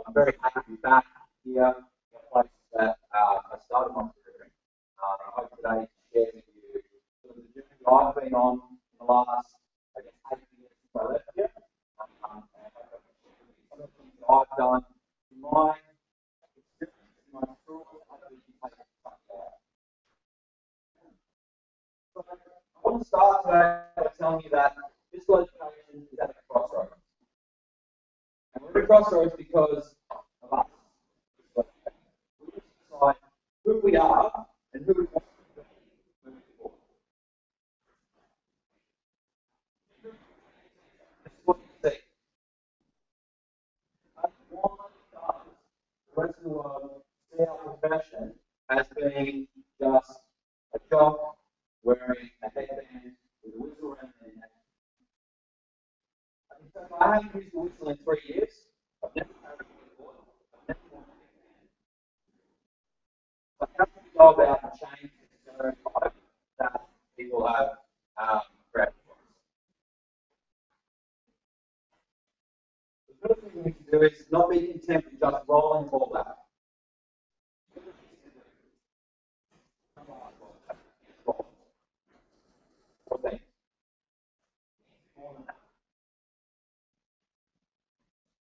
I'm very happy to be back here in a place that I started my career in. I hope today to share with you sort of the journey that I've been on in the last, I guess, 8 years since I left here. And some of the things that I've done in my experience, in my story, hopefully you can take something out. So I want to start today by telling you that physical education is at a crossroads. And we're at a crossroads because of us. We need to decide who we are and who we want to be moving forward. This is what you see. The rest of the world see our profession as being just a job wearing a headband with a whistle around their neck. I haven't used the whistle in 3 years. I've never carried a whiteboard. I've never worn a headband. So how do we go about changing the stereotype that people have created for us? The first thing we need to do is not be content with just rolling the ball out.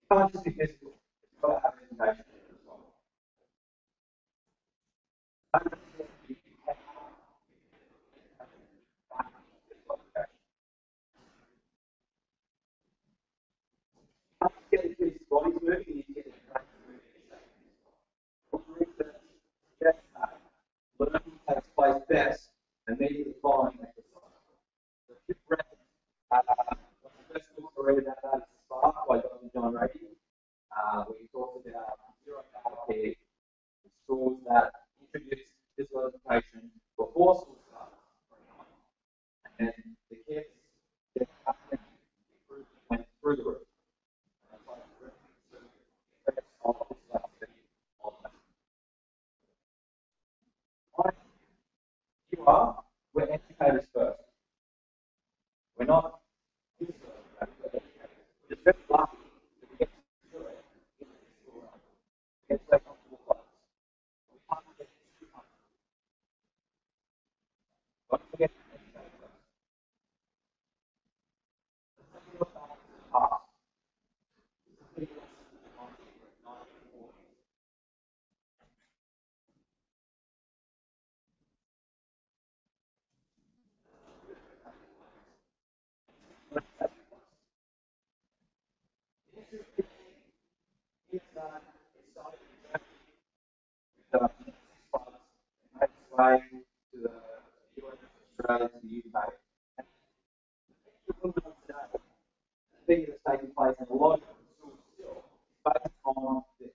Can't just be physical. It's got to have education as well. Get the kids' bodies moving, you need to get their brains moving. Research suggests that learning takes place best immediately following exercise. So keep breath. One of the first books I read about that is Spark by Dr. John Rady, where he talks about zero HPE, the schools that introduce physical education before school starts, and the kids get went through the roof. You are, we're educators first. We're not we're just very lucky that we get to do it in the school run. We get to take comfortable clothes. We can't get too comfortable. Don't forget to educate first. Let's look back to the past. Way to the US, Australia, to the UK. And the thing that's taking place in a lot of schools still based on this. This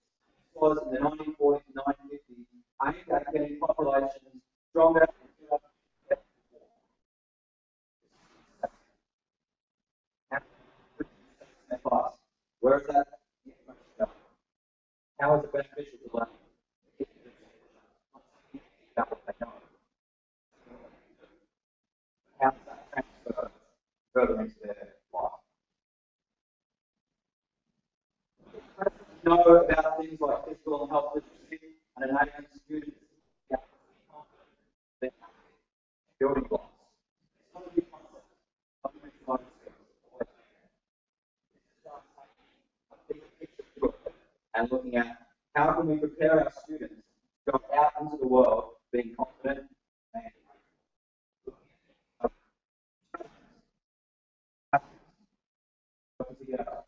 was in the 1940s and 1950s aimed at getting populations stronger and better. Where is that? How is it beneficial to learn? How does that transfer further into their life? Know about things like physical and health literacy and enabling students to be building blocks. It's not a big concept. And looking at how can we prepare our students to go out into the world being confident and working together.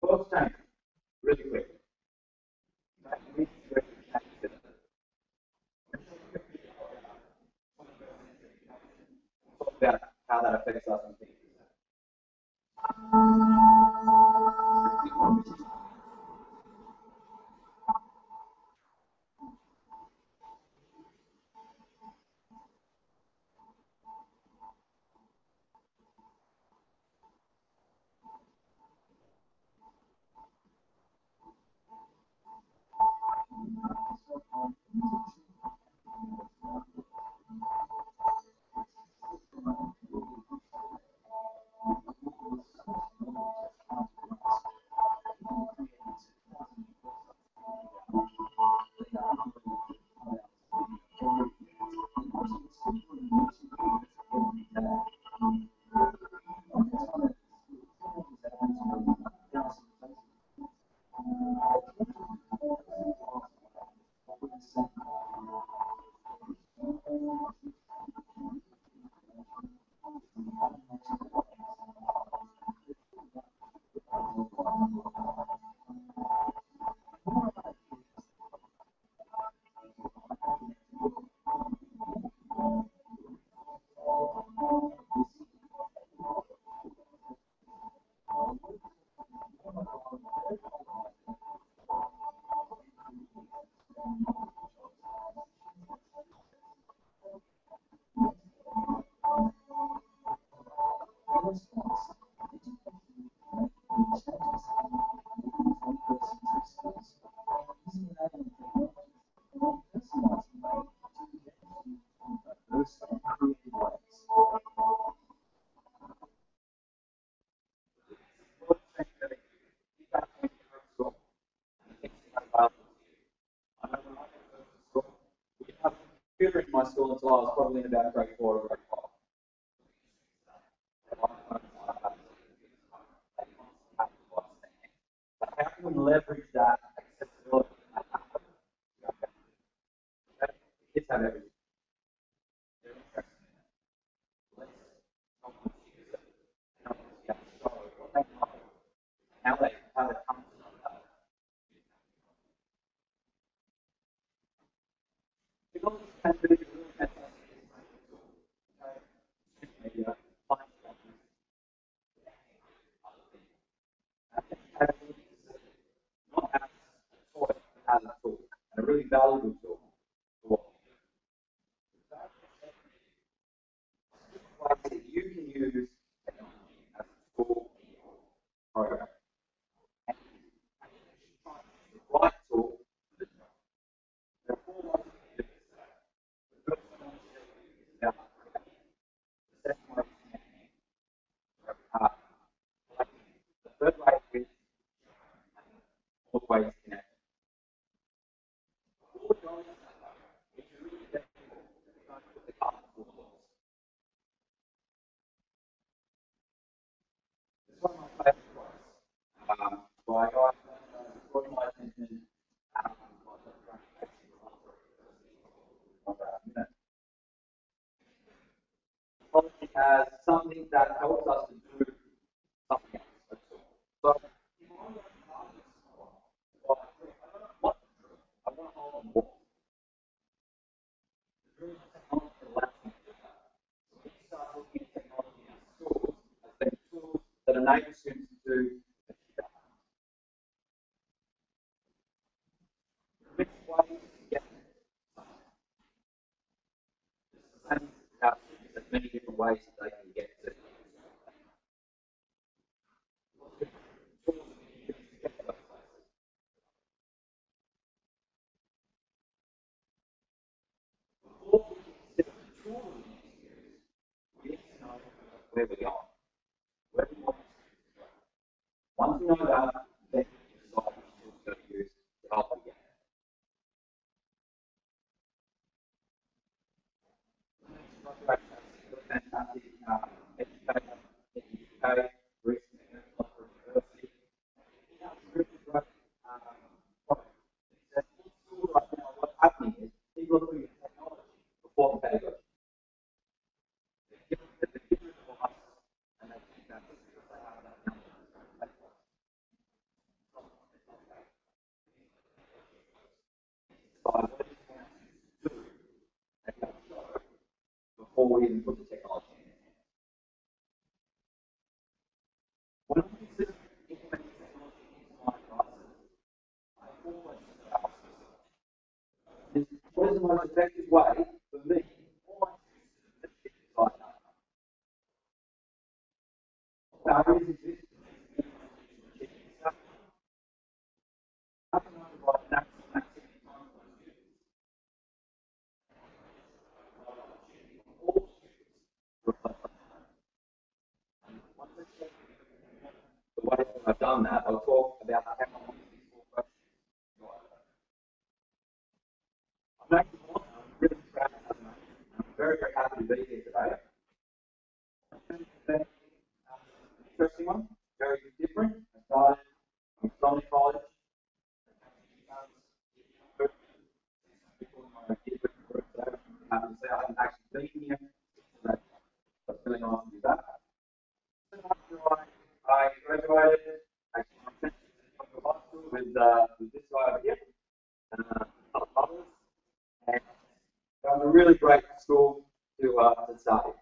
World's changing really quick. Talk about how that affects us and things. Computer in my school until I was probably in about grade 4 or grade 5. How can we leverage that accessibility? Kids have everything. How they come to that. Because it's kind of really fantastic. Maybe a fine not as a toy, as a tool, and a really valuable tool. That you can use technology as a tool program. The right tool for the job. There are 4 ways to do this. The first one is about the second one is the third way is always connected. All goes if you really get the cart before the horse. This is one of my favorite quotes. By a guy brought my attention policy as something that helps us to do something else. So, what I want to hold on board. We start looking at technology in schools as being tools that enable students to do which ways to get the same outcomes. There's many different ways that they can get to. Before we consider the tool we need to know where we're going, where we want to go. Once we know that, then we decide which tools to use to help us get there. Fantastic educator in the UK, recently university. Right now, what's happening is people are putting technology before the pedagogy. Before we even put the technology in. When I consider implementing technology into my classes, I always ask what is the most effective way for me or my students to get right now? Barriers exist. How can I provide maximum activity time for my students? All students once I check the ways that I've done that, I'll talk about how I use these 4 questions. I'm actually really proud of them. I'm very, very happy to be here today. Interesting one, very different. I started from Sony College. People in my different groups, so I haven't actually been here. So it's really nice to be back. After I graduated, actually I went to high school with this guy over here, and others, and it was a really great school to study.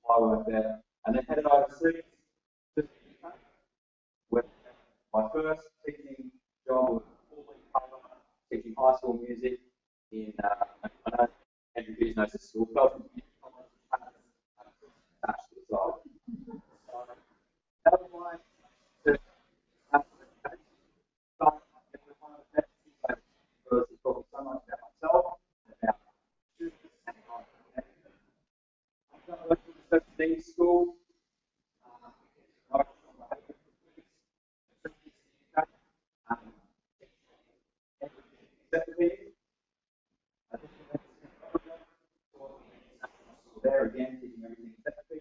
I worked there, and then headed overseas to the UK, where my first teaching job was fully covered teaching high school music in Andrew Hughes knows this school, Belgium Community College. 13 school. There again, teaching everything separately.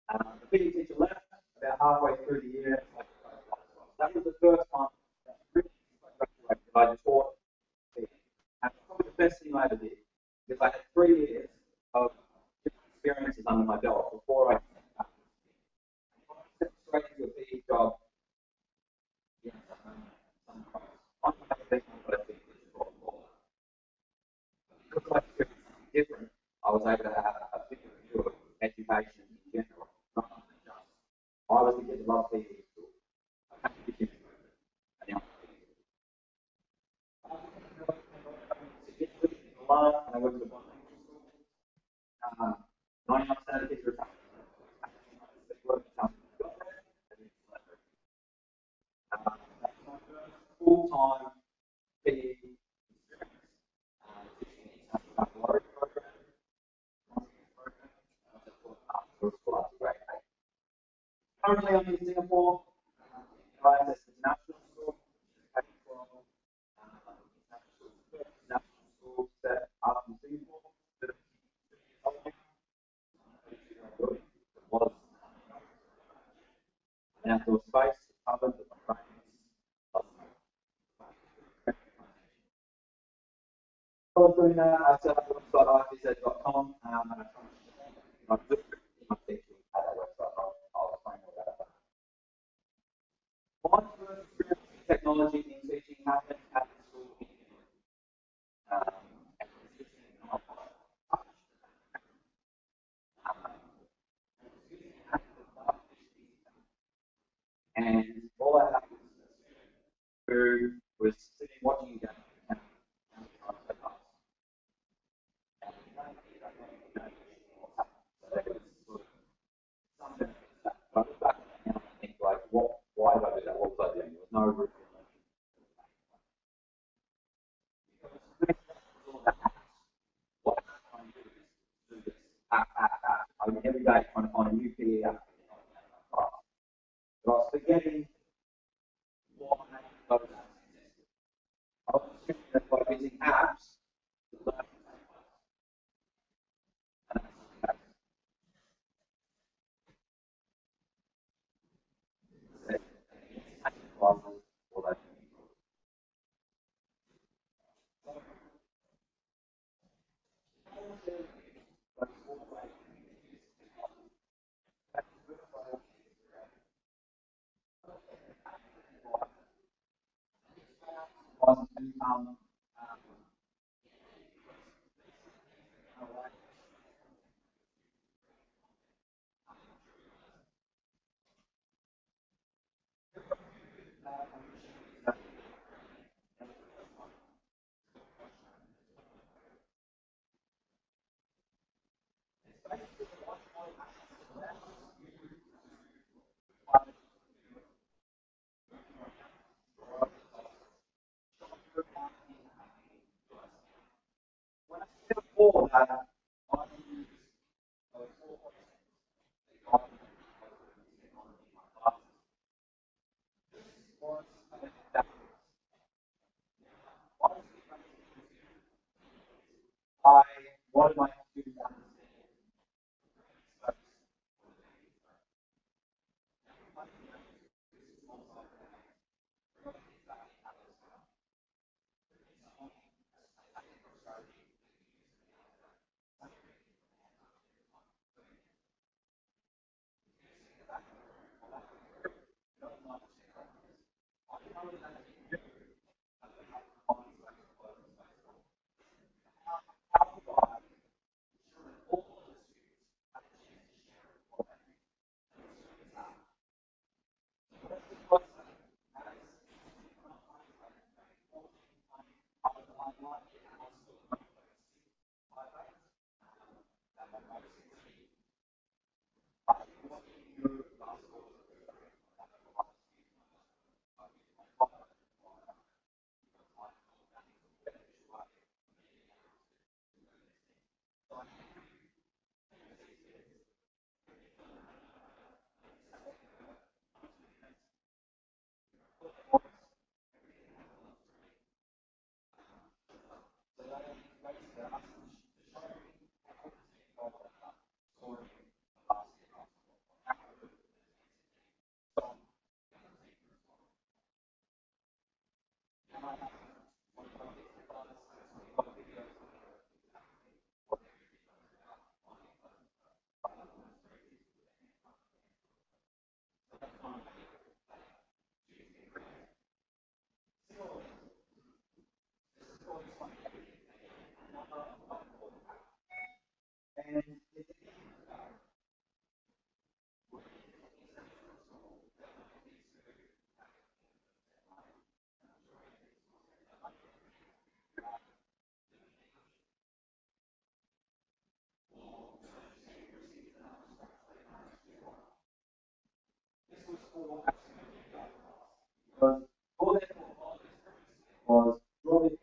The PE teacher left about halfway through the year. That was the first time that I taught PE. And probably the best thing I ever did, because I had 3 years of experiences under my belt before I stepped straight into a PE job. Because my experience is different, I was able to have a bigger view of education in general, not just I was the kid that loved PE school. I had to begin and now alone, and I went to one school. 99% of the kids were full-time PE currently I'm in Singapore, guys, it's national school, national school set up in Singapore. Was an outdoor space covered with my I was doing that. I set up a website, ivz.com, and I just my teaching at that website. I'll explain more about that. My first experience with technology in teaching happened at the school. And all I had was who was sitting watching a game and think like, why did I do that? What was I doing? There was no root. I mean, every day trying to find a new PE app. But I was forgetting why those apps existed. I was assuming that by using apps, the learning classes or that. Wasn't before that, I wanted my students to Because all that was drawing.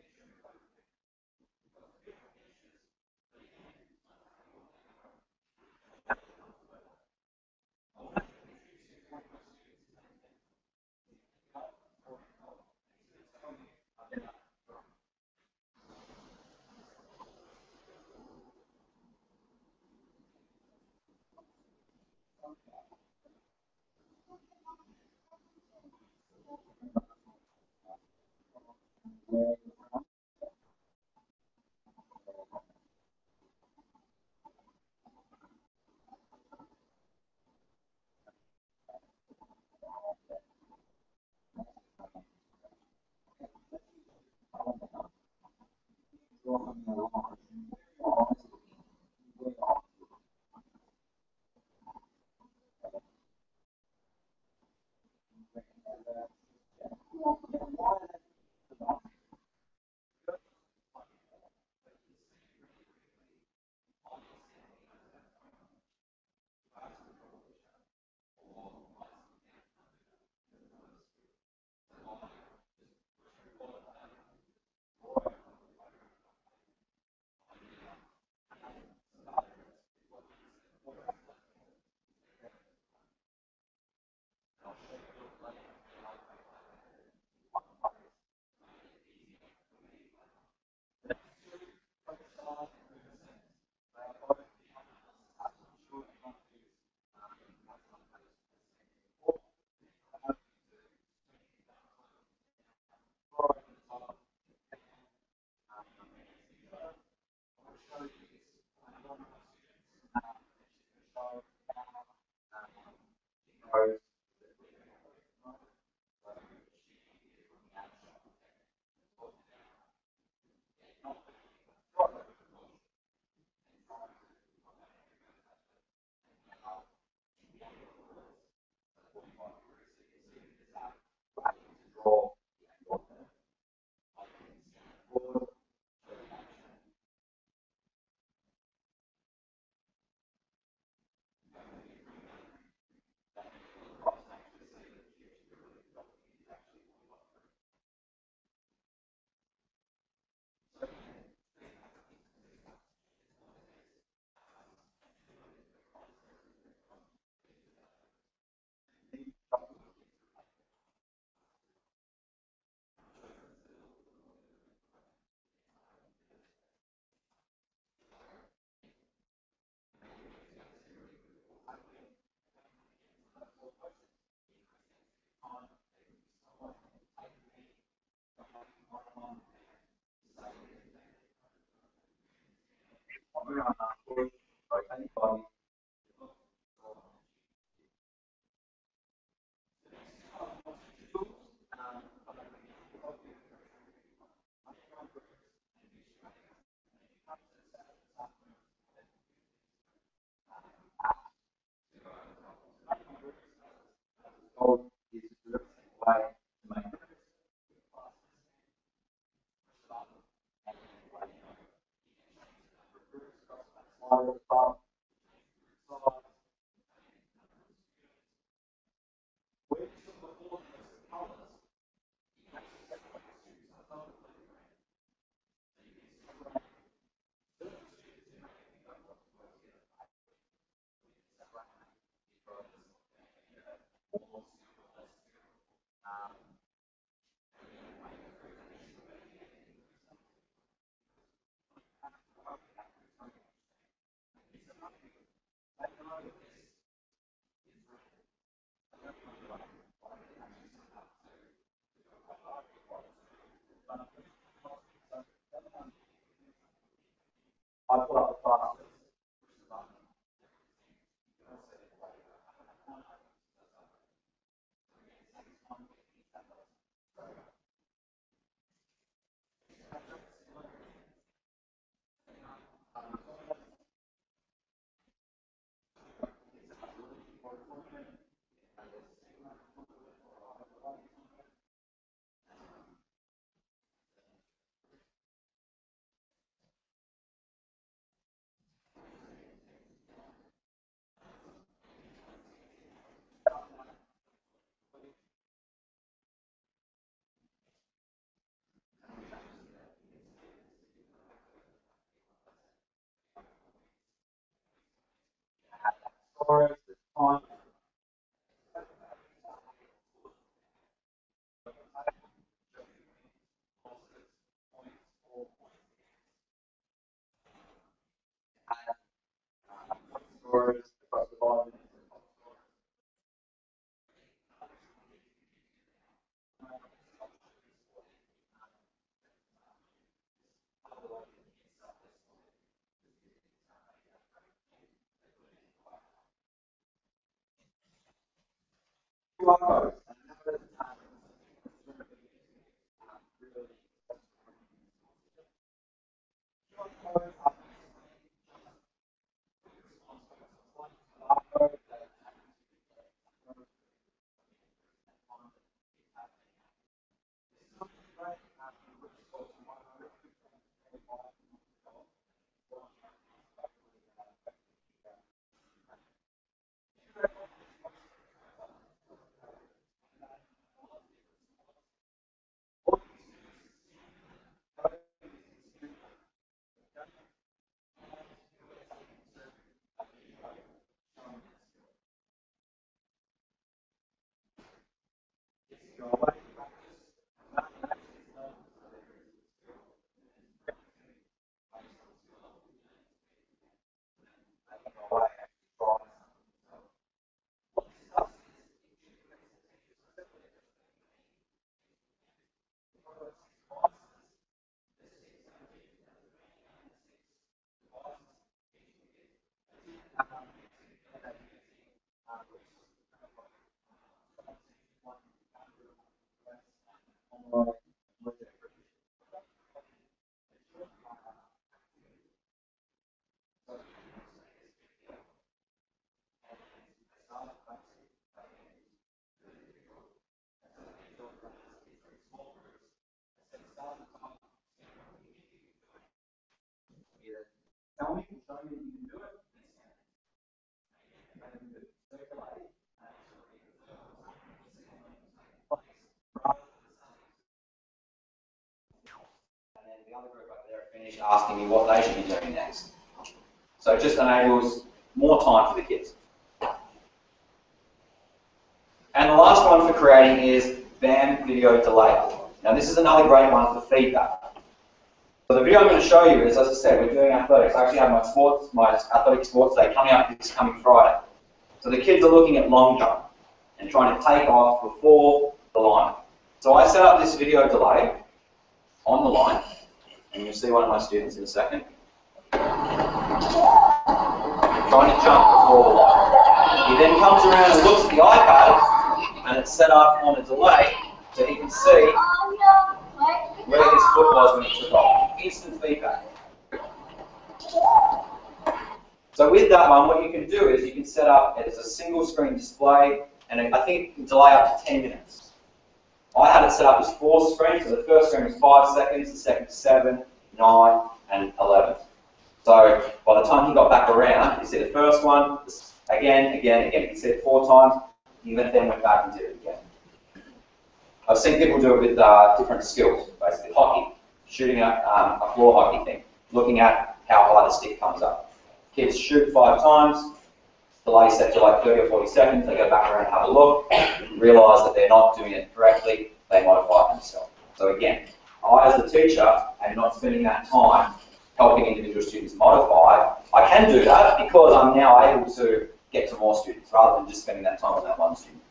QR codes. Tell me, show me that you can do it. And then the other group up there finish asking me what they should be doing next. So it just enables more time for the kids. And the last one for creating is BAM video delay. Now this is another great one for feedback. So the video I'm going to show you is, as I said, we're doing athletics. I actually have my athletic sports day coming up this coming Friday. So the kids are looking at long jump and trying to take off before the line. So I set up this video delay on the line, and you'll see one of my students in a second. Trying to jump before the line. He then comes around and looks at the iPad, and it's set up on a delay, so he can see where his foot was when he took off. Instant feedback. So with that one, what you can do is you can set up it as a single screen display, and I think it can delay up to 10 minutes. I had it set up as 4 screens, so the first screen was 5 seconds, the second 7, 9, and 11. So by the time he got back around, you see the first one, again, you can see it 4 times, he then went back and did it again. I've seen people do it with different skills, basically hockey, shooting a floor hockey thing, looking at how high the stick comes up. Kids shoot 5 times, delay set to like 30 or 40 seconds, they go back around and have a look, realise that they're not doing it correctly, they modify it themselves. So again, I as the teacher am not spending that time helping individual students modify. I can do that because I'm now able to get to more students rather than just spending that time on that one student.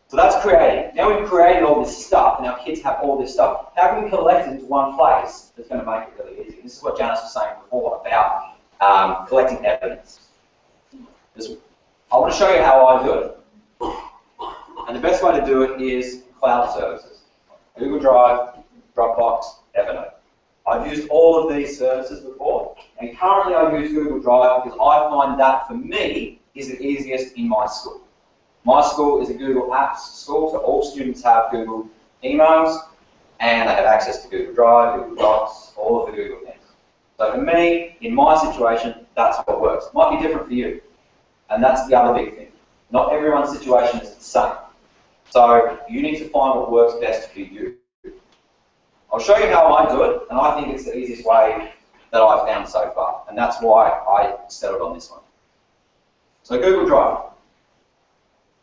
So that's creating. Now we've created all this stuff, and our kids have all this stuff. How can we collect it into one place that's going to make it really easy? This is what Janice was saying before about collecting evidence. I want to show you how I do it. And the best way to do it is cloud services. Google Drive, Dropbox, Evernote. I've used all of these services before, and currently I use Google Drive because I find that, for me, is the easiest in my school. My school is a Google Apps school, so all students have Google emails, and they have access to Google Drive, Google Docs, all of the Google things. So for me, in my situation, that's what works. It might be different for you, and that's the other big thing. Not everyone's situation is the same. So you need to find what works best for you. I'll show you how I do it, and I think it's the easiest way that I've found so far, and that's why I settled on this one. So Google Drive.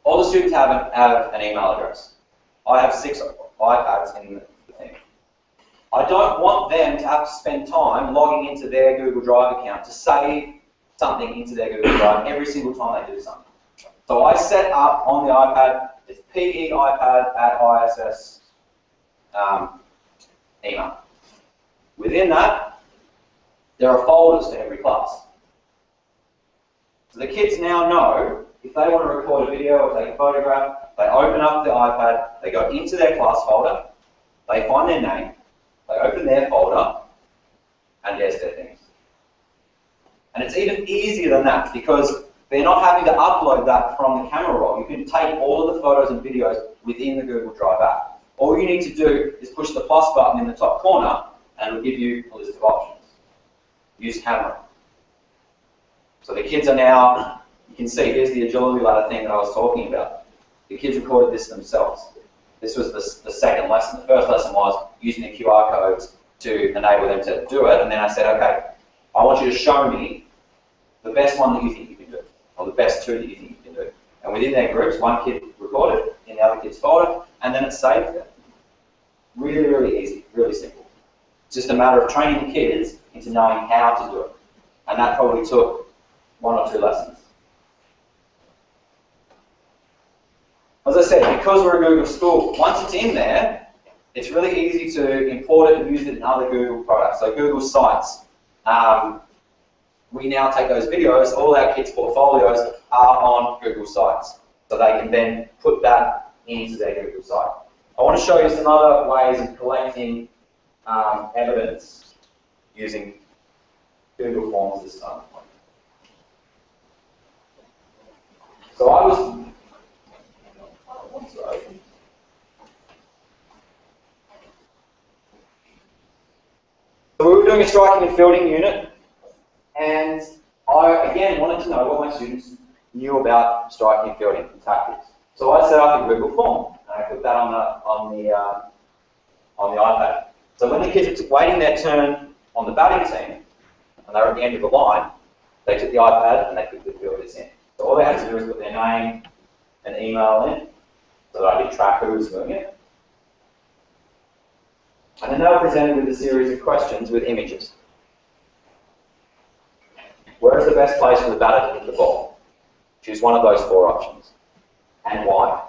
All the students have an email address. I have 6 iPads in the thing. I don't want them to have to spend time logging into their Google Drive account to save something into their Google Drive every single time they do something. So I set up on the iPad, it's PE iPad at ISS email. Within that, there are folders for every class. So the kids now know if they want to record a video or take a photograph, They open up the iPad, they go into their class folder, they find their name, they open their folder, and there's their things. And it's even easier than that because they're not having to upload that from the camera roll. You can take all of the photos and videos within the Google Drive app. All you need to do is push the plus button in the top corner and it'll give you a list of options. Use camera. So the kids are now, you can see, here's the agility ladder thing that I was talking about. The kids recorded this themselves. This was the second lesson. The first lesson was using the QR codes to enable them to do it. And then I said, okay, I want you to show me the best one that you think you can do, or the best two that you think you can do. And within their groups, one kid recorded in the other kid's folder, and then it saved it. Really, really easy, really simple. It's just a matter of training the kids into knowing how to do it. And that probably took 1 or 2 lessons. As I said, because we're a Google school, once it's in there, it's really easy to import it and use it in other Google products. So Google Sites. We now take those videos, all our kids' portfolios are on Google Sites. So they can then put that into their Google site. I want to show you some other ways of collecting evidence using Google Forms this time. So I was... So we were doing a striking and fielding unit, and I again wanted to know what my students knew about striking and fielding and tactics. So I set up a Google form, and I put that on the iPad. So when the kids were waiting their turn on the batting team, and they were at the end of the line, they took the iPad and they quickly filled this in. So all they had to do was put their name and email in, so that I could track who was doing it. And then they were presented with a series of questions with images. Where is the best place for the batter to hit the ball? Choose one of those 4 options. And why?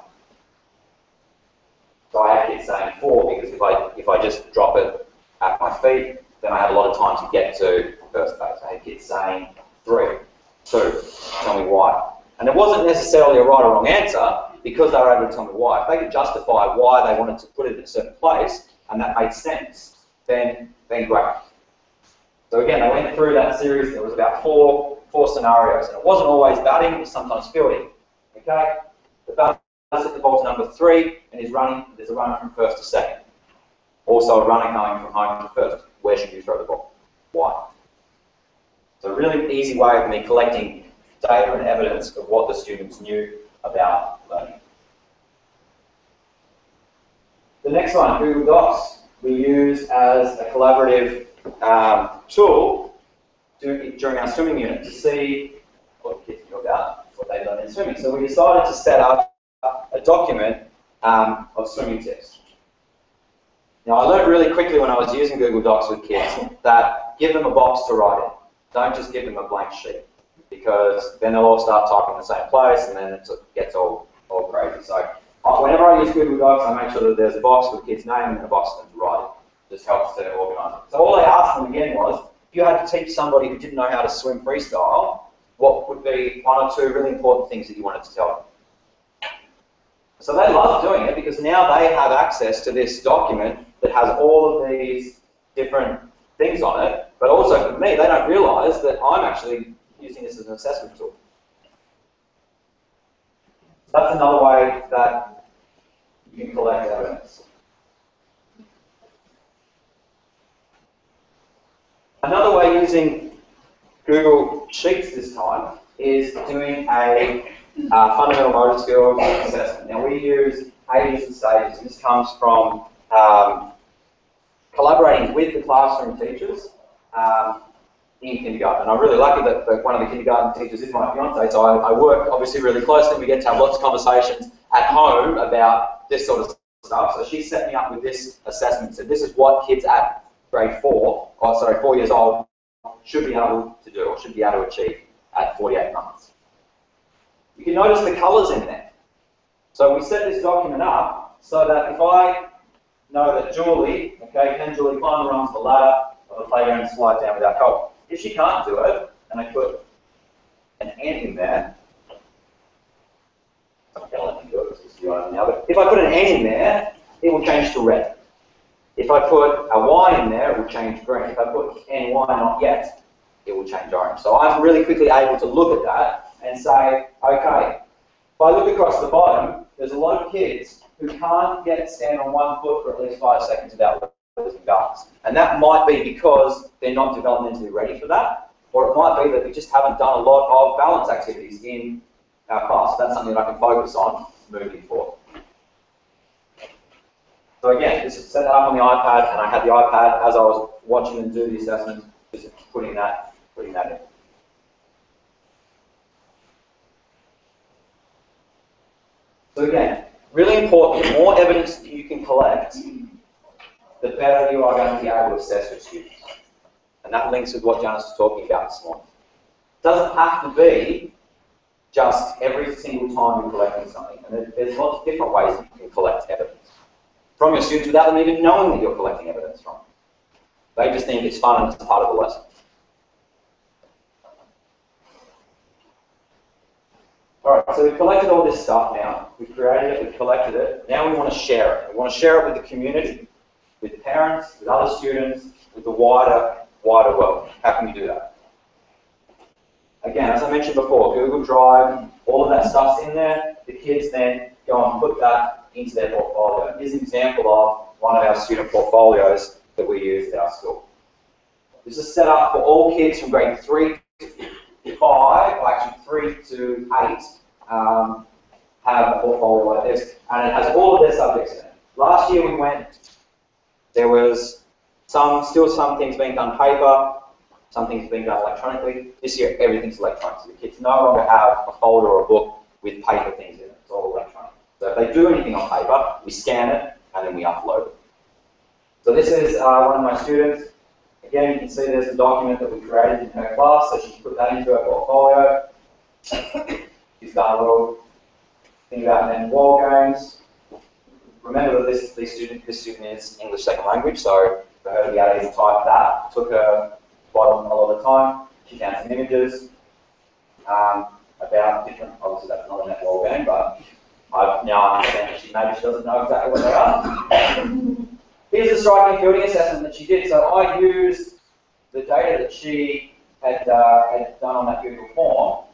So I had kids saying 4 because if I just drop it at my feet, then I have a lot of time to get to first base. I had kids saying 3, 2, tell me why. And it wasn't necessarily a right or wrong answer because they were able to tell me why. If they could justify why they wanted to put it in a certain place and that made sense, then great. So again, they went through that series. There was about four scenarios, and it wasn't always batting; it was sometimes fielding. Okay, the batter hit the ball to number 3 and is running. There's a runner from first to second. Also, a runner coming from home to first. Where should you throw the ball? Why? So a really easy way of me collecting data and evidence of what the students knew about learning. The next one, Google Docs, we use as a collaborative tool during our swimming unit to see what the kids knew about what they've done in swimming. So we decided to set up a document of swimming tips. Now I learned really quickly when I was using Google Docs with kids that give them a box to write in. Don't just give them a blank sheet, because then they'll all start typing in the same place and then it gets all crazy. So whenever I use Google Docs, I make sure that there's a box with the kid's name and a box for them to write in. Just helps to organise it. So all I asked them again was, if you had to teach somebody who didn't know how to swim freestyle, what would be 1 or 2 really important things that you wanted to tell them? So they love doing it because now they have access to this document that has all of these different things on it, but also for me, they don't realise that I'm actually using this as an assessment tool. That's another way that you can collect evidence. Another way using Google Sheets this time is doing a fundamental motor skills assessment. Now we use A's and stages, and this comes from collaborating with the classroom teachers in kindergarten. And I'm really lucky that one of the kindergarten teachers is my fiance, so I work obviously really closely. We get to have lots of conversations at home about this sort of stuff. So she set me up with this assessment. So this is what kids at grade 4 years old should be able to do or should be able to achieve at 48 months. You can notice the colours in there. So we set this document up so that if I know that Julie, can Julie climb the rungs of the ladder or the playground and slide down without help? If she can't do it, and I put an N in there, I'm going to let me do it because now. But if I put an N in there, it will change to red. If I put a Y in there, it will change green. If I put NY not yet, it will change orange. So I'm really quickly able to look at that and say, okay, if I look across the bottom, there's a lot of kids who can't stand on one foot for at least 5 seconds without losing balance. And that might be because they're not developmentally ready for that, or it might be that we just haven't done a lot of balance activities in our class. That's something that I can focus on moving forward. So again, this is set up on the iPad, and I had the iPad as I was watching them do the assessment, just putting that in. So again, really important, the more evidence that you can collect, the better you are going to be able to assess your students. And that links with what Janice was talking about this morning. It doesn't have to be just every single time you're collecting something. And there's lots of different ways that you can collect evidence from your students without them even knowing that you're collecting evidence from them. They just think it's fun and it's part of the lesson. Alright, so we've collected all this stuff now. We've created it, we've collected it. Now we want to share it. We want to share it with the community, with the parents, with other students, with the wider world. How can we do that? Again, as I mentioned before, Google Drive, all of that stuff's in there. The kids then go and put that into their portfolio. Here's an example of one of our student portfolios that we use at our school. This is set up for all kids from grade 3 to 5, or actually 3 to 8, have a portfolio like this, and it has all of their subjects in it. Last year we went, there was still some things being done paper, some things being done electronically. This year everything's electronic, so the kids no longer have a folder or a book with paper things in it. It's all electronic. So if they do anything on paper, we scan it and then we upload it. So this is one of my students. Again, you can see there's the document that we created in her class, so she can put that into her portfolio. She's done a little thing about then war games. Remember that this student is English second language, so for her to be able to type that took her quite a lot of time. She found some images about different, obviously that's not a netball game, but I now understand that maybe she doesn't know exactly what they are. Here's the striking fielding assessment that she did. So I used the data that she had done on that Google form,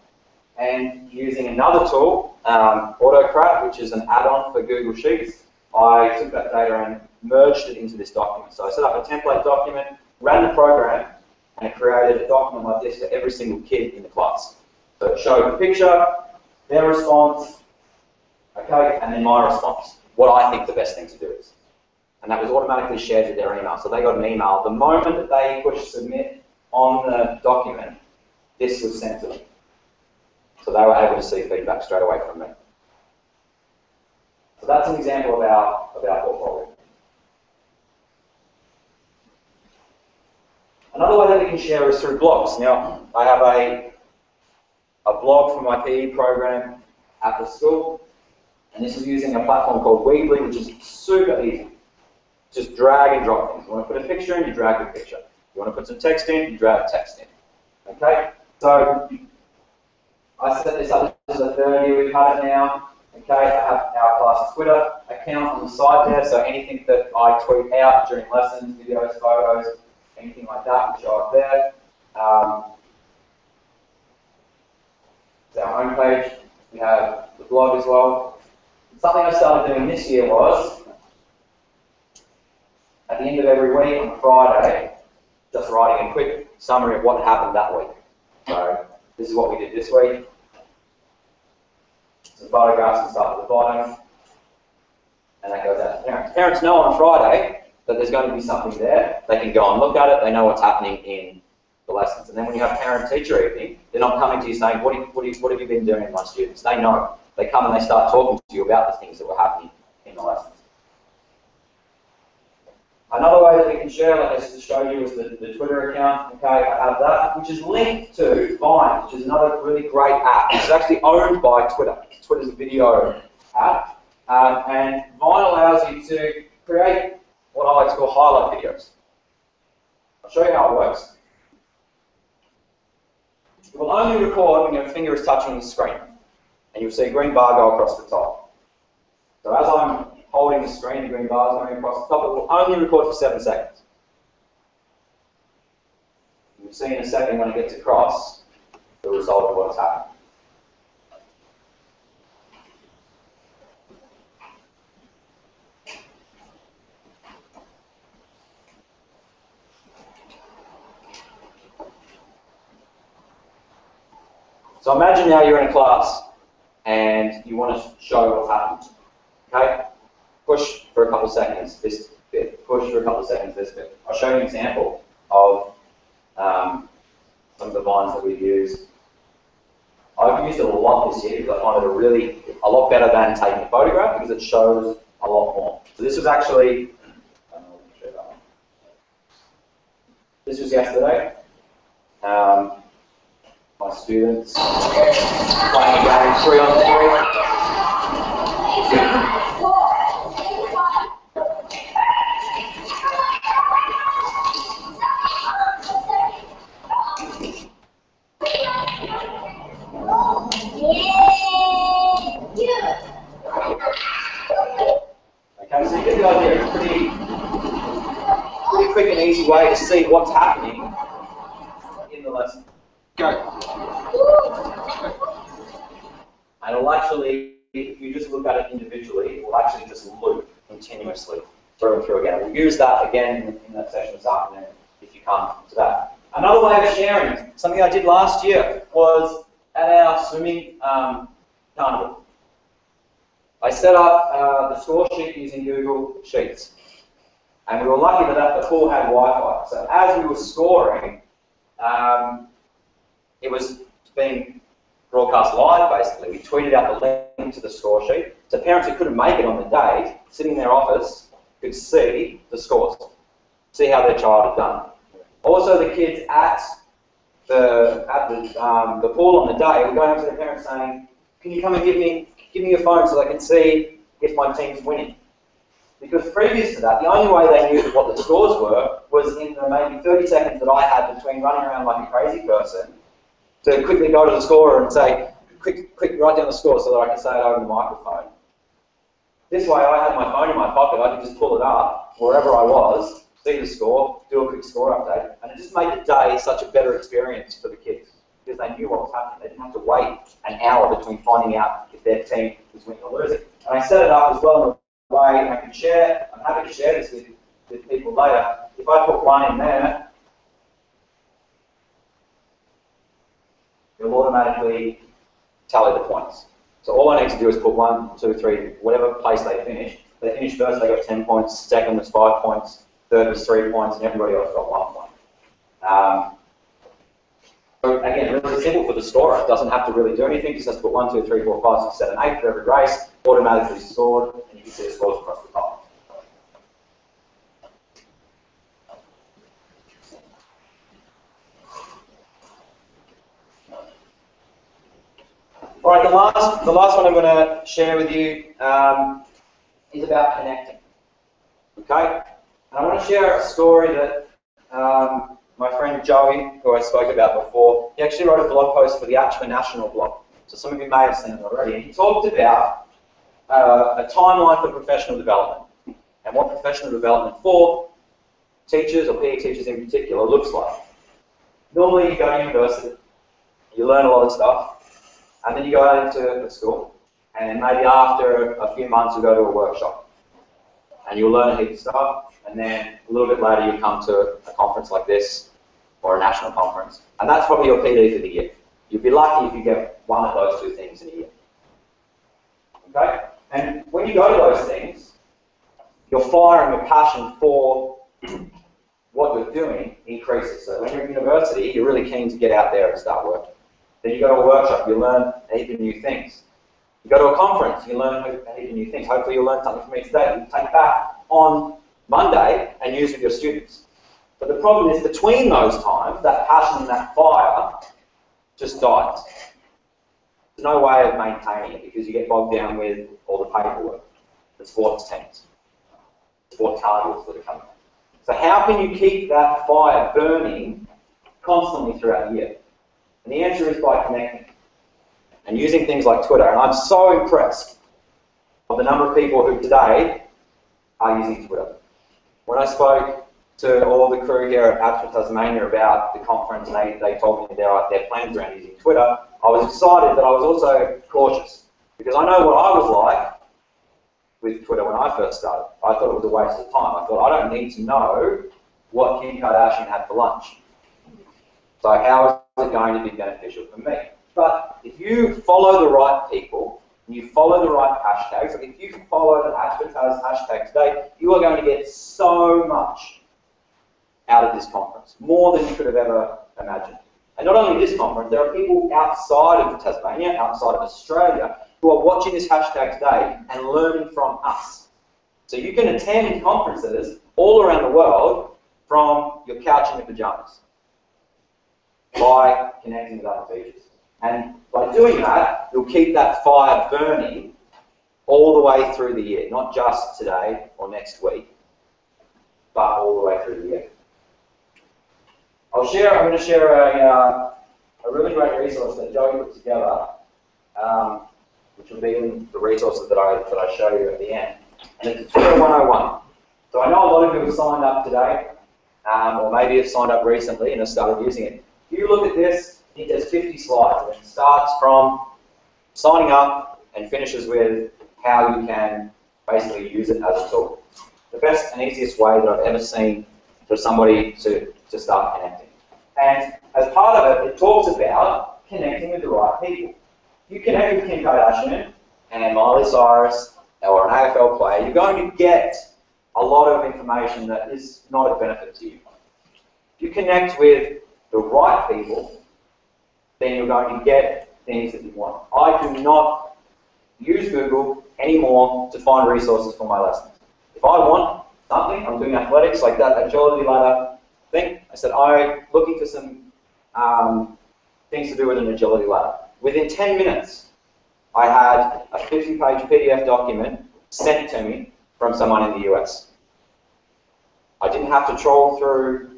and using another tool, AutoCrat, which is an add-on for Google Sheets, I took that data and merged it into this document. So I set up a template document, ran the program, and it created a document like this for every single kid in the class. So it showed the picture, their response, okay, and then my response, what I think the best thing to do is. And that was automatically shared with their email. So they got an email. The moment that they pushed submit on the document, this was sent to them. So they were able to see feedback straight away from me. So that's an example of our portfolio. Another way that we can share is through blogs. Now, I have a blog for my PE program at the school, and this is using a platform called Weebly, which is super easy. Just drag and drop things. You want to put a picture in, you drag the picture. You want to put some text in, you drag text in. Okay? So I set this up. This is the third year we've had it now. Okay, I have our class Twitter account on the side there, so anything that I tweet out during lessons, videos, photos, anything like that will show up there. It's our homepage. We have the blog as well. Something I started doing this year was, at the end of every week on Friday, just writing a quick summary of what happened that week. So this is what we did this week. Some photographs and stuff at the bottom. And that goes out to parents. Parents know on Friday that there's going to be something there. They can go and look at it. They know what's happening in the lessons. And then when you have parent-teacher evening, they're not coming to you saying, what have you been doing with my students? They know. They come and they start talking to you about the things that were happening in the lessons. Another way that we can share, like I just showed you, is the Twitter account. Okay, I have that, which is linked to Vine, which is another really great app. It's actually owned by Twitter. Twitter's a video app, and Vine allows you to create what I like to call highlight videos. I'll show you how it works. It will only record when your finger is touching the screen, and you'll see a green bar go across the top. So as I'm holding the screen, the green bar is going across the top, it will only record for 7 seconds. You'll see in a second when it gets across the result of what's happened. So imagine now you're in a class and you want to show what's happened. Okay? Push for a couple of seconds this bit. Push for a couple of seconds this bit. I'll show you an example of some of the vines that we've used. I've used it a lot this year because I find it a lot better than taking a photograph because it shows a lot more. So this was actually, this was yesterday. My students playing a game 3-on-3. Okay, so you get the idea. It's pretty quick and easy way to see what's happening in the lesson. Go. And it'll actually, if you just look at it individually, it will actually just loop continuously through and through again. We'll use that again in that session this afternoon if you come to that. Another way of sharing, something I did last year, was at our swimming carnival. I set up the score sheet using Google Sheets. And we were lucky that the pool had Wi-Fi. So as we were scoring, it was being broadcast live, basically. We tweeted out the link to the score sheet. So parents who couldn't make it on the day, sitting in their office, could see the scores, see how their child had done. Also, the kids at the pool on the day were going up to their parents saying, "Can you come and give me your phone so I can see if my team's winning?" Because previous to that, the only way they knew what the scores were was in the maybe 30 seconds that I had between running around like a crazy person to quickly go to the scorer and say, quick, write down the score so that I can say it over the microphone. This way, I had my phone in my pocket, I could just pull it up wherever I was, see the score, do a quick score update, and it just made the day such a better experience for the kids because they knew what was happening. They didn't have to wait an hour between finding out if their team was winning or losing. And I set it up as well in a way I can share. I'm happy to share this with people later. If I put one in there, it'll automatically tally the points. So all I need to do is put 1, 2, 3, whatever place they finish. If they finished first, they got 10 points. Second was 5 points. Third was 3 points, and everybody else got 1 point. So again, really simple for the scorer. It doesn't have to really do anything. Just has to put 1, 2, 3, 4, 5, 6, 7, 8 for every race. Automatically scored, and you can see the scores across the top. All right, the last one I'm going to share with you is about connecting. Okay, and I want to share a story that my friend Joey, who I spoke about before, he actually wrote a blog post for the ACHPERTAS National blog. So some of you may have seen it already. And he talked about a timeline for professional development and what professional development for teachers or PE teachers in particular looks like. Normally, you go to university, you learn a lot of stuff. And then you go out into school, and maybe after a few months you go to a workshop, and you'll learn a heap of stuff, and then a little bit later you come to a conference like this, or a national conference, and that's probably your PD for the year. You'd be lucky if you get one of those 2 things in a year. Okay? And when you go to those things, your fire and your passion for what you're doing increases. So when you're at university, you're really keen to get out there and start working. Then you go to a workshop, you learn a heap of new things. You go to a conference, you learn a heap of new things. Hopefully you'll learn something from me today. You take that on Monday and use with your students. But the problem is between those times, that passion and that fire just dies. There's no way of maintaining it because you get bogged down with all the paperwork, the sports teams, sports carnivals that are coming. So how can you keep that fire burning constantly throughout the year? And the answer is by connecting and using things like Twitter. And I'm so impressed of the number of people who today are using Twitter. When I spoke to all the crew here at ACHPERTAS Tasmania about the conference, and they told me their plans around using Twitter, I was excited, but I was also cautious, because I know what I was like with Twitter when I first started. I thought it was a waste of time. I thought, I don't need to know what Kim Kardashian had for lunch. So how is it going to be beneficial for me? But if you follow the right people, and you follow the right hashtags, like if you follow the ACHPERTAS hashtag today, you are going to get so much out of this conference, more than you could have ever imagined. And not only this conference, there are people outside of Tasmania, outside of Australia, who are watching this hashtag today and learning from us. So you can attend conferences all around the world from your couch in your pajamas by connecting with other teachers. And by doing that, you'll keep that fire burning all the way through the year, not just today or next week, but all the way through the year. I'm going to share a really great resource that Joey put together, which will be in the resources that I show you at the end. And it's Twitter 101. So I know a lot of you have signed up today, or maybe have signed up recently and have started using it. If you look at this, it has 50 slides, and it starts from signing up and finishes with how you can basically use it as a tool. The best and easiest way that I've ever seen for somebody to start connecting. And as part of it, it talks about connecting with the right people. You connect with Kim Kardashian and Miley Cyrus or an AFL player, you're going to get a lot of information that is not of benefit to you. If you connect with the right people, then you're going to get things that you want. I do not use Google anymore to find resources for my lessons. If I want something, I'm doing athletics like that agility ladder thing. I said, I'm looking for some things to do with an agility ladder. Within 10 minutes, I had a 50-page PDF document sent to me from someone in the US. I didn't have to troll through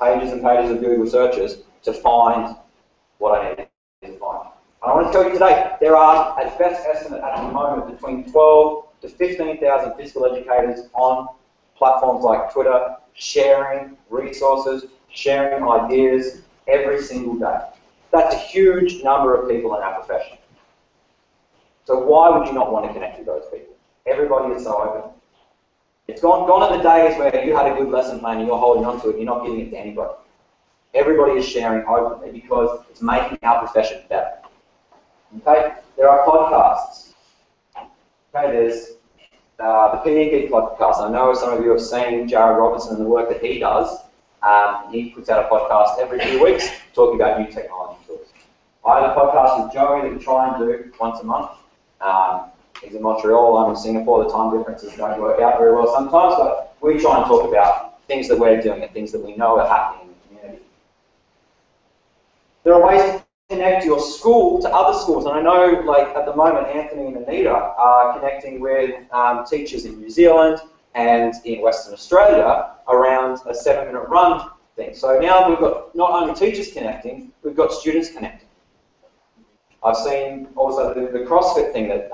pages and pages of Google searches to find what I needed to find. And I want to tell you today, there are, at best estimate at the moment, between 12 to 15,000 physical educators on platforms like Twitter, sharing resources, sharing ideas every single day. That's a huge number of people in our profession. So why would you not want to connect with those people? Everybody is so open. It's gone are the days where you had a good lesson plan and you're holding on to it, you're not giving it to anybody. Everybody is sharing openly because it's making our profession better. Okay? There are podcasts. Okay, there's the PE Geek podcast. I know some of you have seen Jared Robertson and the work that he does. He puts out a podcast every few weeks talking about new technology tools. I have a podcast with Joey that we try and do once a month. He's in Montreal, I'm in Singapore. The time differences don't work out very well sometimes, but we try and talk about things that we're doing and things that we know are happening in the community. There are ways to connect your school to other schools, and I know, like at the moment, Anthony and Anita are connecting with teachers in New Zealand and in Western Australia around a 7-minute run thing. So now we've got not only teachers connecting, we've got students connecting. I've seen also the CrossFit thing that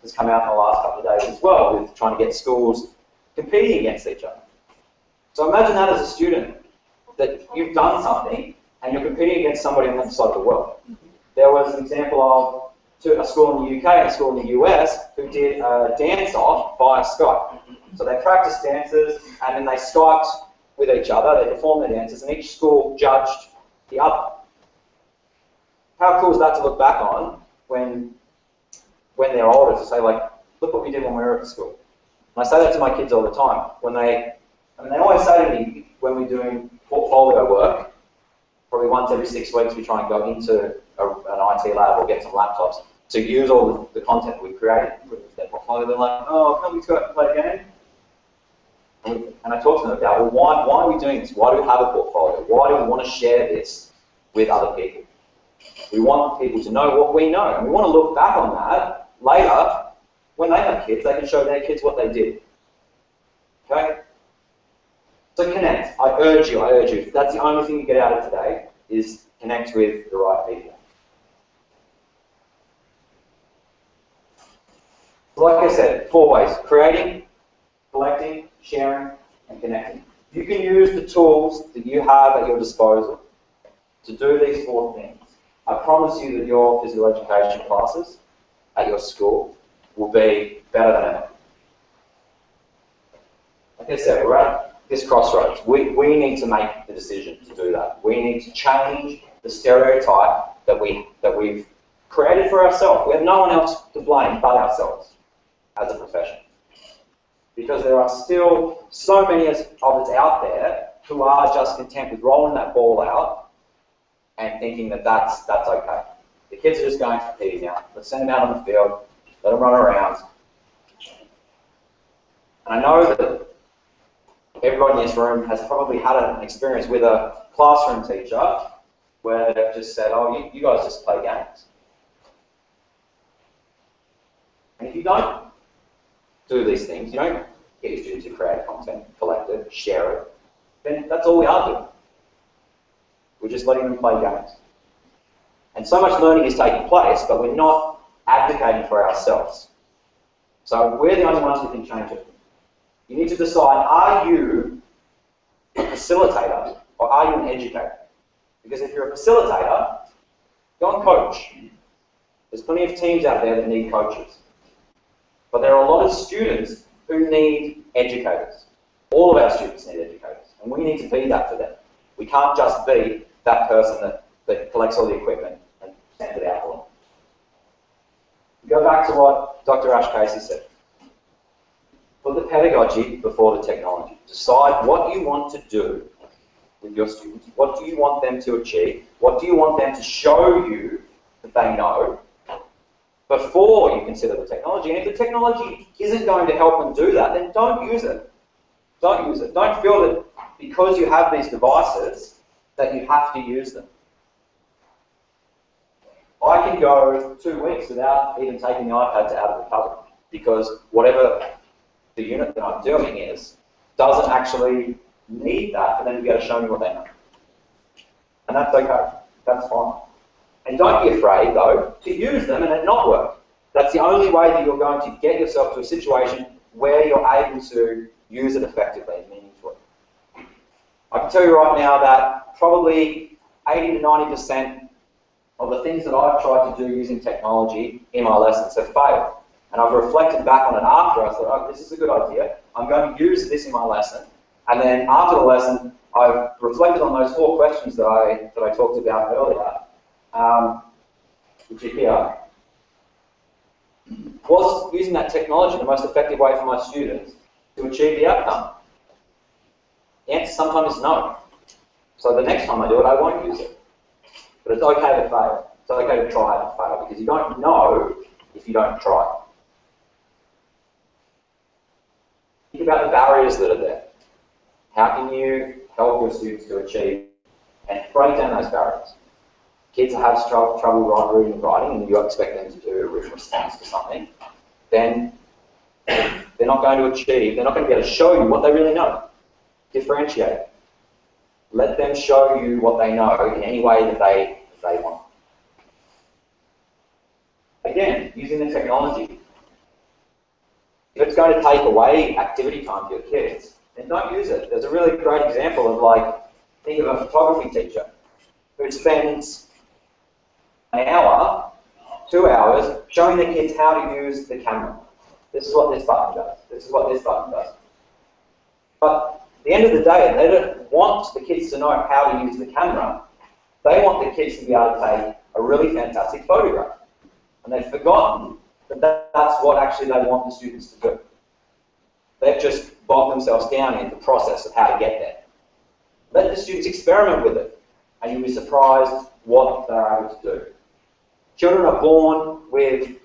has come out in the last couple of days as well, with trying to get schools competing against each other. So imagine that as a student, that you've done something and you're competing against somebody on the other side of the world. There was an example of a school in the UK and a school in the US who did a dance-off via Skype. So they practiced dances and then they Skyped with each other, they performed their dances, and each school judged the other. How cool is that to look back on when they're older, to say, like, look what we did when we were at school. And I say that to my kids all the time. They always say to me when we're doing portfolio work, probably once every 6 weeks we try and go into an IT lab or get some laptops to use all the content we've created with their portfolio. They're like, oh, can't we go out and play a game? And I talk to them about, well, why are we doing this? Why do we have a portfolio? Why do we want to share this with other people? We want people to know what we know, and we want to look back on that later. When they have kids, they can show their kids what they did. Okay? So connect. I urge you. That's the only thing you get out of today, is connect with the right people. So like I said, 4 ways: creating, collecting, sharing, and connecting. You can use the tools that you have at your disposal to do these 4 things. I promise you that your physical education classes at your school will be better than ever. Like I said, we're at this crossroads. We need to make the decision to do that. We need to change the stereotype that we've created for ourselves. We have no one else to blame but ourselves as a profession. Because there are still so many of us out there who are just content with rolling that ball out and thinking that that's okay. The kids are just going to PE now. Let's send them out on the field, let them run around. And I know that everyone in this room has probably had an experience with a classroom teacher where they've just said, oh, you guys just play games. And if you don't do these things, you don't get your students to create content, collect it, share it, then that's all we are doing. We're just letting them play games. And so much learning is taking place, but we're not advocating for ourselves. So we're the only ones who can change it. You need to decide, are you a facilitator or are you an educator? Because if you're a facilitator, go and coach. There's plenty of teams out there that need coaches. But there are a lot of students who need educators. All of our students need educators, and we need to be that for them. We can't just be that person that collects all the equipment and sends it out for them. Go back to what Dr. Ash Casey said. Put the pedagogy before the technology. Decide what you want to do with your students. What do you want them to achieve? What do you want them to show you that they know before you consider the technology? And if the technology isn't going to help them do that, then don't use it. Don't use it. Don't feel that because you have these devices that you have to use them. I can go 2 weeks without even taking the iPad out of the cover because whatever the unit that I'm doing doesn't actually need that for them to be able to show me what they know. And that's okay. That's fine. And don't be afraid, though, to use them and it not work. That's the only way that you're going to get yourself to a situation where you're able to use it effectively and meaningfully. I can tell you right now that probably 80 to 90% of the things that I've tried to do using technology in my lessons have failed. And I've reflected back on it after. I thought, oh, this is a good idea. I'm going to use this in my lesson. And then after the lesson, I've reflected on those 4 questions that I talked about earlier, which are here. Was using that technology the most effective way for my students to achieve the outcome? The answer sometimes is no. So the next time I do it, I won't use it. But it's okay to fail. It's okay to try and fail because you don't know if you don't try. Think about the barriers that are there. How can you help your students to achieve and break down those barriers? Kids have trouble reading and writing and you expect them to do a written response to something, then they're not going to achieve, they're not going to be able to show you what they really know. Differentiate. Let them show you what they know in any way that they want. Again, using the technology. If it's going to take away activity time for your kids, then don't use it. There's a really great example of think of a photography teacher who spends an hour, 2 hours, showing the kids how to use the camera. This is what this button does. This is what this button does. But at the end of the day, they don't want the kids to know how to use the camera. They want the kids to be able to take a really fantastic photograph. And they've forgotten that that's what actually they want the students to do. They've just bogged themselves down in the process of how to get there. Let the students experiment with it, and you'll be surprised what they're able to do. Children are born with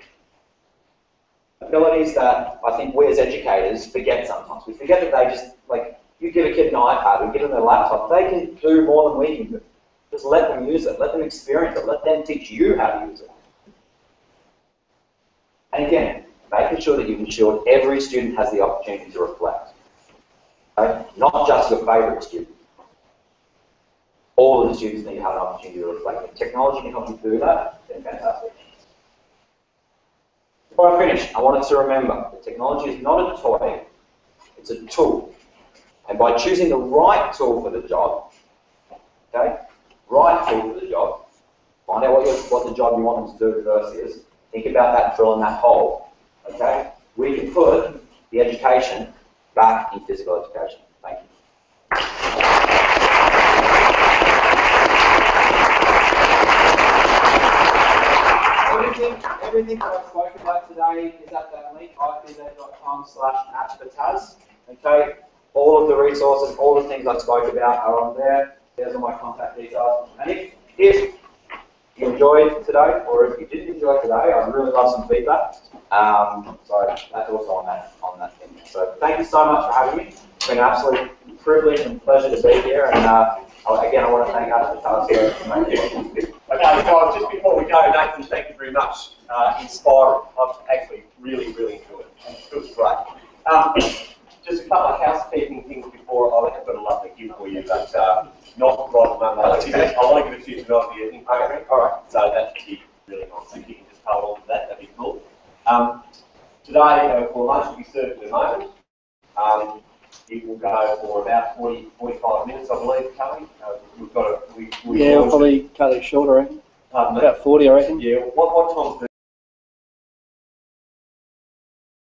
abilities that I think we as educators forget sometimes. We forget that they just, you give a kid an iPad or give them a laptop, they can do more than we can do. Just let them use it, let them experience it, let them teach you how to use it. And again, making sure that you've ensured every student has the opportunity to reflect. Okay? Not just your favourite student. All of the students need to have an opportunity to reflect. If technology can help you do that, then fantastic. Before I finish, I wanted to remember that technology is not a toy, it's a tool. And by choosing the right tool for the job, okay, right tool for the job, find out what the job you want them to do first is, think about that drill in that hole, okay, we can put the education back in physical education. Thank you. Everything that I spoke about today is at that link, ipv.com/ACHPERTAS. Okay, all of the resources, all the things I spoke about are on there. There's all my contact details. And if you enjoyed today, or if you didn't enjoy today, I'd really love some feedback. So that's also on that thing. So thank you so much for having me. It's been an absolute privilege and pleasure to be here. And again, I want to thank ACHPERTAS for making it. Okay, guys, just before we go, Nathan, thank you very much. Inspiring. I've actually really enjoyed it. It was great. Just a couple of housekeeping things before I've got a lovely gift for you, but not right at the moment. I want to give it to you tonight at the evening program. All right. So that'd be really nice. If you can just hold on to that, that'd be cool. Today, for lunch will be served in a moment. It will go for about 45 minutes, I believe, Kelly. We've got a... Yeah, we'll probably cut it short, I reckon. Pardon me? About 40, I reckon. Yeah, what time's